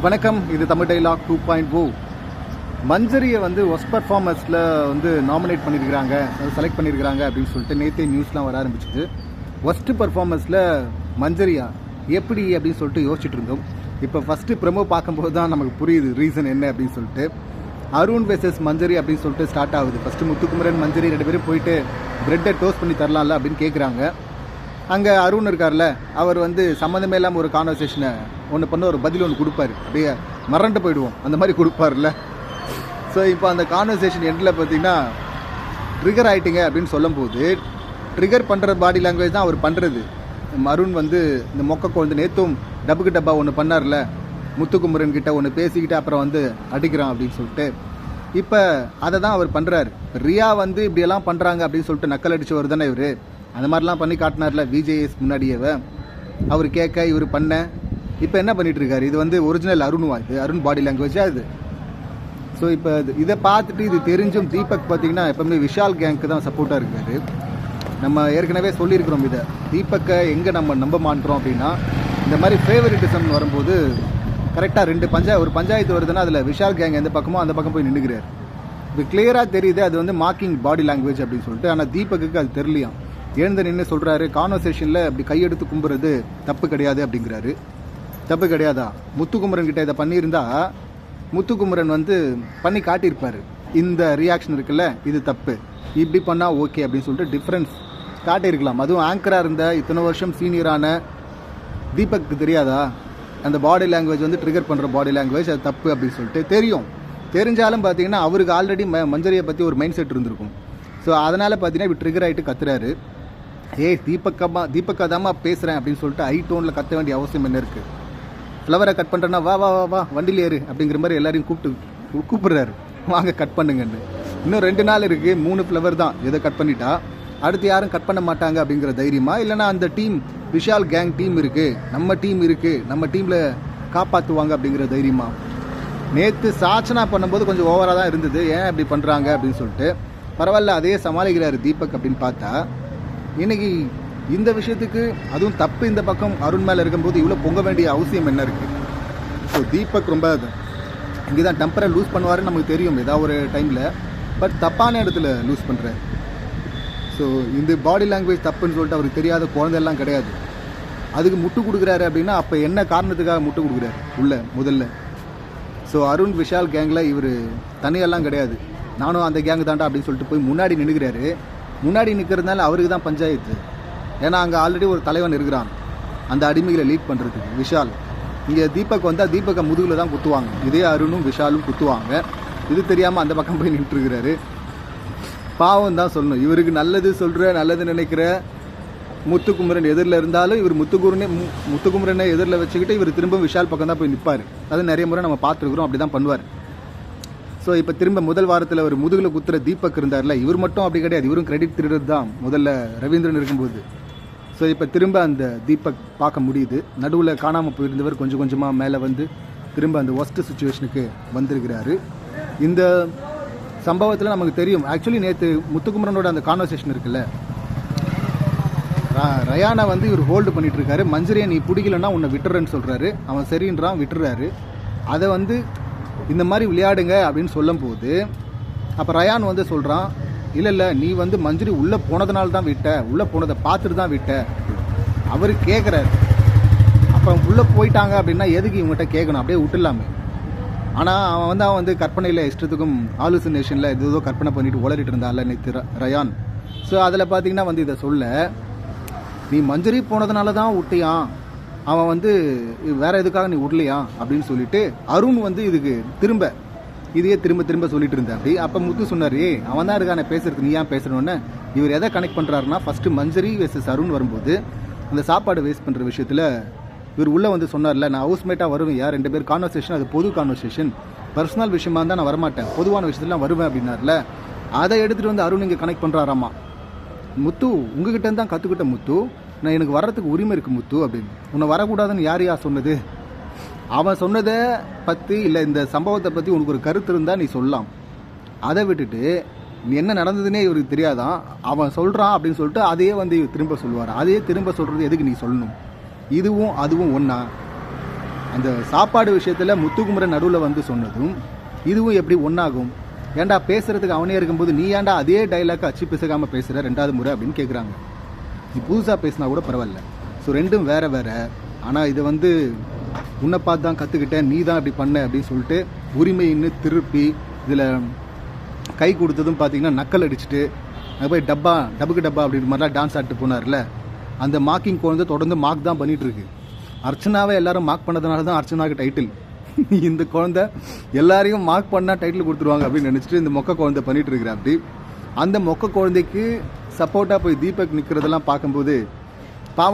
வணக்கம். இது தமிழ் டைலாக் 2.0. மஞ்சரியை வந்து ஒஸ்ட் பர்ஃபார்மன்ஸில் வந்து நாமினேட் பண்ணியிருக்கிறாங்க, செலக்ட் பண்ணியிருக்கிறாங்க அப்படின்னு சொல்லிட்டு நேற்றே நியூஸ்லாம் வர ஆரம்பிச்சிது. ஒஸ்ட் பர்ஃபார்மன்ஸில் மஞ்சரியா எப்படி அப்படின்னு சொல்லிட்டு யோசிச்சுட்டு இருந்தோம். இப்போ ஃபஸ்ட்டு ப்ரமோ பார்க்கும்போது தான் நமக்கு புரியுது ரீசன் என்ன அப்படின்னு சொல்லிட்டு. அருண் வெர்சஸ் மஞ்சரி அப்படின்னு சொல்லிட்டு ஸ்டார்ட் ஆகுது. ஃபஸ்ட்டு முத்துக்குமரன் மஞ்சரி 2 பேரும் போயிட்டு ப்ரெட்டை டோஸ்ட் பண்ணி தரலாம்ல அப்படின்னு கேட்குறாங்க. அங்கே அருண் இருக்கார்ல, அவர் வந்து சம்மந்தமே இல்லாமல் ஒரு கான்வர்சேஷனை ஒன்று பண்ண ஒரு பதில் ஒன்று கொடுப்பாரு, அப்படியே மறண்டு போயிடுவோம் அந்த மாதிரி கொடுப்பார்ல. ஸோ இப்போ அந்த கான்வர்சேஷன் எண்டில் பார்த்தீங்கன்னா ட்ரிகர் ஆகிட்டிங்க அப்படின்னு சொல்லும்போது ட்ரிகர் பண்ணுற பாடி லாங்குவேஜ் தான் அவர் பண்ணுறது. அருண் வந்து இந்த மொக்க குழந்தை நேற்றும் டப்புக்கு டப்பா ஒன்று பண்ணார்ல, முத்துக்குமரன் கிட்ட ஒன்று பேசிக்கிட்டு அப்புறம் வந்து அடிக்கிறான் அப்படின்னு சொல்லிட்டு இப்போ அதை தான் அவர் பண்ணுறாரு. ரியா வந்து இப்படியெல்லாம் பண்ணுறாங்க அப்படின்னு சொல்லிட்டு நக்கல் அடிச்சவர் தானே இவர். அந்த மாதிரிலாம் பண்ணி காட்டினார்ல விஜேஎஸ் முன்னாடியவே. அவர் கேட்க இவர் பண்ண இப்போ என்ன பண்ணிட்டு இருக்காரு. இது வந்து ஒரிஜினல் அருணுவா? இது அருண் பாடி லாங்குவேஜா இது? ஸோ இப்போ இதை பார்த்துட்டு இது தெரிஞ்சும் தீபக் பார்த்தீங்கன்னா எப்பவுமே விஷால் கேங்க்கு தான் சப்போர்ட்டாக இருக்காரு. நம்ம ஏற்கனவே சொல்லியிருக்கிறோம் இதை. தீபக்கை எங்கே நம்ம நம்ப மாட்டோம் அப்படின்னா, இந்த மாதிரி ஃபேவரிட்டிசம் வரும்போது கரெக்டாக ஒரு பஞ்சாயத்து வருதுன்னா அதில் விஷால் கேங் எந்த பக்கமோ அந்த பக்கம் போய் நின்றுக்கிறார். இது கிளியராக தெரியுது அது வந்து மார்க்கிங் பாடி லாங்குவேஜ் அப்படின்னு சொல்லிட்டு. ஆனால் தீபக்கு அது தெரியலையாம். எழுந்து நின்று சொல்கிறாரு, கான்வர்சேஷனில் அப்படி கையெடுத்து கும்புறது தப்பு கிடையாது அப்படிங்கிறாரு. தப்பு கிடையாதா? முத்துக்குமரன் கிட்ட இதை பண்ணியிருந்தா முத்துக்குமரன் வந்து பண்ணி காட்டியிருப்பார். இந்த ரியாக்ஷன் இருக்குல்ல, இது தப்பு, இப்படி பண்ணால் ஓகே அப்படின்னு சொல்லிட்டு டிஃப்ரென்ஸ் காட்டியிருக்கலாம். அதுவும் ஆங்கராக இருந்த இத்தனை வருஷம் சீனியரான தீபக்கு தெரியாதா அந்த பாடி லாங்குவேஜ் வந்து ட்ரிகர் பண்ணுற பாடி லாங்குவேஜ் அது தப்பு அப்படின்னு சொல்லிட்டு தெரியும். தெரிஞ்சாலும் பார்த்தீங்கன்னா அவருக்கு ஆல்ரெடி மஞ்சரியை பற்றி ஒரு மைண்ட் செட் இருந்திருக்கும். ஸோ அதனால் பார்த்தீங்கன்னா இப்படி ட்ரிகர் ஆகிட்டு கத்துறாரு. தீபக்கா தாம்மா பேசுகிறேன் அப்படின்னு சொல்லிட்டு ஹை டோனில் கத்த வேண்டிய அவசியம் என்ன இருக்குது? ஃப்ளவரை கட் பண்ணுறேன்னா வா வா வா வா வண்டியில் ஏறு அப்படிங்கிற மாதிரி எல்லாரையும் கூப்பிடுறாரு, வாங்க கட் பண்ணுங்கன்னு. இன்னும் 2 நாள் இருக்குது, 3 ஃப்ளவர் தான். எதை கட் பண்ணிட்டா அடுத்து யாரும் கட் பண்ண மாட்டாங்க அப்படிங்கிற தைரியமா? இல்லைனா அந்த டீம் விஷால் கேங் டீம் இருக்குது, நம்ம டீம் இருக்குது, நம்ம டீமில் காப்பாற்றுவாங்க அப்படிங்கிற தைரியமா? நேற்று சாச்சனா பண்ணும்போது கொஞ்சம் ஓவராக தான் இருந்தது, ஏன் அப்படி பண்ணுறாங்க அப்படின்னு சொல்லிட்டு. பரவாயில்ல, அதே சமாளிக்கிறாரு தீபக் அப்படின்னு பார்த்தா, இன்னைக்கு இந்த விஷயத்துக்கு அதுவும் தப்பு இந்த பக்கம் அருண் மேலே இருக்கும்போது இவ்வளோ பொங்க வேண்டிய அவசியம் என்ன இருக்குது? ஸோ தீபக் ரொம்ப இங்கே தான் டெம்பரை லூஸ் பண்ணுவாருன்னு நமக்கு தெரியும் ஏதாவது ஒரு டைமில். பட் தப்பான இடத்துல லூஸ் பண்ணுறாரு. ஸோ இந்த பாடி லாங்குவேஜ் தப்புன்னு சொல்லிட்டு அவருக்கு தெரியாத குழந்தையெல்லாம் கிடையாது. அதுக்கு முட்டு கொடுக்குறாரு அப்படின்னா அப்போ என்ன காரணத்துக்காக முட்டு கொடுக்குறாரு உள்ள முதல்ல? ஸோ அருண் விஷால் கேங்கில் இவர் தனியெல்லாம் கிடையாது, நானும் அந்த கேங்கு தாண்டா அப்படின்னு சொல்லிட்டு போய் முன்னாடி நின்றுக்கிறாரு. முன்னாடி நிற்கிறதுனால அவருக்கு தான் பஞ்சாயத்து. ஏன்னா அங்கே ஆல்ரெடி ஒரு தலைவன் இருக்கிறான் அந்த அடிமைகளை லீட் பண்ணுறதுக்கு, விஷால். இங்கே தீபக் வந்தால் தீபக்கை முதுகில் தான் குத்துவாங்க, இதே அருணும் விஷாலும் குத்துவாங்க. இது தெரியாமல் அந்த பக்கம் போய் நின்றுருக்கிறாரு. பாவம் தான் சொல்லணும். இவருக்கு நல்லது சொல்கிற நல்லது நினைக்கிற முத்துக்குமரன் எதிரில் இருந்தாலும் இவர் முத்துக்குமரனை எதிரில் வச்சுக்கிட்டு இவர் திரும்ப விஷால் பக்கம் தான் போய் நிற்பார். அது நிறைய முறை நம்ம பார்த்துருக்குறோம், அப்படி தான் பண்ணுவார். ஸோ இப்போ திரும்ப முதல் வாரத்தில் ஒரு முதுகில் குத்துற தீபக் இருந்தார்ல, இவர் மட்டும் அப்படி கிடையாது, இவரும் கிரெடிட் திருடுறது தான் முதல்ல ரவீந்திரன் இருக்கும்போது. ஸோ இப்போ திரும்ப அந்த தீபக் பார்க்க முடியுது. நடுவில் காணாமல் போயிருந்தவர் கொஞ்சம் கொஞ்சமாக மேலே வந்து திரும்ப அந்த ஒஸ்ட் சுச்சுவேஷனுக்கு வந்திருக்கிறாரு. இந்த சம்பவத்தில் நமக்கு தெரியும், ஆக்சுவலி நேற்று முத்துக்குமரனோட அந்த கான்வர்சேஷன் இருக்குல்ல, ரயானை வந்து இவர் ஹோல்டு பண்ணிட்டு இருக்காரு. மஞ்சரியை நீ பிடிக்கலன்னா உன்னை விட்டுறேன்னு சொல்கிறாரு. அவன் சரின்றான், விட்டுறாரு. அதை வந்து இந்த மாதிரி விளையாடுங்க அப்படின்னு சொல்லும் போது அப்போ ரயான் வந்து சொல்கிறான், இல்லை நீ வந்து மஞ்சரி உள்ளே போனதுனால தான் விட்ட, உள்ளே போனதை பார்த்துட்டு தான் விட்ட. அவர் கேட்குறாரு, அப்போ உள்ளே போயிட்டாங்க அப்படின்னா எதுக்கு இவங்ககிட்ட கேட்கணும், அப்படியே விட்டுலாமே. ஆனால் அவன் வந்து கற்பனையில் இஷ்டத்துக்கும் ஆலோசனேஷனில் ஏதோ கற்பனை பண்ணிட்டு உளறிட்டு இருந்தால நேற்று ரயான். ஸோ அதில் பார்த்தீங்கன்னா வந்து இதை சொல்ல, நீ மஞ்சரி போனதுனால தான் விட்டியான், அவன் வந்து வேற எதுக்காக நீ விடலையா அப்படின்னு சொல்லிட்டு அருண் வந்து இதுக்கு இதையே திரும்ப சொல்லிட்டு இருந்தேன். அப்படி அப்போ முத்து சொன்னார், அவன் தான் இருக்கான பேசுறது, நீ ஏன் பேசணுன்னு. இவர் எதை கனெக்ட் பண்ணுறாருன்னா, ஃபஸ்ட்டு மஞ்சரி வெர்சஸ் அருண் வரும்போது அந்த சாப்பாடு வேஸ்ட் பண்ணுற விஷயத்தில் இவர் உள்ளே வந்து சொன்னார்ல, நான் ஹவுஸ்மேட்டாக வருவேன், 2 பேர் கான்வர்சேஷன், அது பொது கான்வர்சேஷன், பர்சனல் விஷயமா இருந்தால் நான் வரமாட்டேன், பொதுவான விஷயத்துலாம் வருவேன் அப்படின்னார்ல. அதை எடுத்துகிட்டு வந்து அருண் இங்கே கனெக்ட் பண்ணுறாராமா. முத்து உங்ககிட்ட தான் கற்றுக்கிட்ட முத்து, நான் எனக்கு வர்றதுக்கு உரிமை இருக்குது முத்து அப்படின்னு. உன்னை வரக்கூடாதுன்னு யார் சொன்னது? அவன் சொன்னதை பற்றி இல்லை இந்த சம்பவத்தை பற்றி உனக்கு ஒரு கருத்து இருந்தால் நீ சொல்லலாம். அதை விட்டுட்டு நீ என்ன நடந்ததுன்னே இவருக்கு தெரியாதான், அவன் சொல்கிறான் அப்படின்னு சொல்லிட்டு அதையே வந்து திரும்ப சொல்லுவார். அதையே திரும்ப சொல்கிறது எதுக்கு நீ சொல்லணும்? இதுவும் அதுவும் ஒன்றா? அந்த சாப்பாடு விஷயத்தில் முத்துக்குமரன் நடுவில் வந்து சொன்னதும் இதுவும் எப்படி ஒன்றாகும்? ஏன்டா பேசுகிறதுக்கு அவனே இருக்கும்போது நீ ஏன்டா அதே டைலாக் அச்சு பிசகாமல் பேசுகிற 2வது முறை அப்படின்னு கேட்குறாங்க. நீ புதுசாக பேசினா கூட பரவாயில்ல. ஸோ ரெண்டும் வேறு வேறு. ஆனால் இதை வந்து உன்னை பார்த்து தான் கற்றுக்கிட்டேன், நீ தான் இப்படி பண்ண அப்படின்னு சொல்லிட்டு உரிமைன்னு திருப்பி இதில் கை கொடுத்ததும் பார்த்தீங்கன்னா நக்கல் அடிச்சுட்டு அங்கே போய் டப்புக்கு டப்பா அப்படின்ற மாதிரிலாம் டான்ஸ் ஆடிட்டு போனார்ல. அந்த மார்க்கிங் குழந்தை தொடர்ந்து மார்க் தான் பண்ணிகிட்ருக்கு. அர்ச்சனாவை எல்லாரும் மார்க் பண்ணதுனால தான் அர்ச்சனாவுக்கு டைட்டில். இந்த குழந்தை எல்லாரையும் மார்க் பண்ணால் டைட்டில் கொடுத்துருவாங்க அப்படின்னு நினச்சிட்டு இந்த மொக்க குழந்தை பண்ணிகிட்டு இருக்கிற. அப்படி அந்த மொக்க குழந்தைக்கு சப்போர்ட்டாக போய் தீபக் நிற்கிறதெல்லாம் பார்க்கும்போது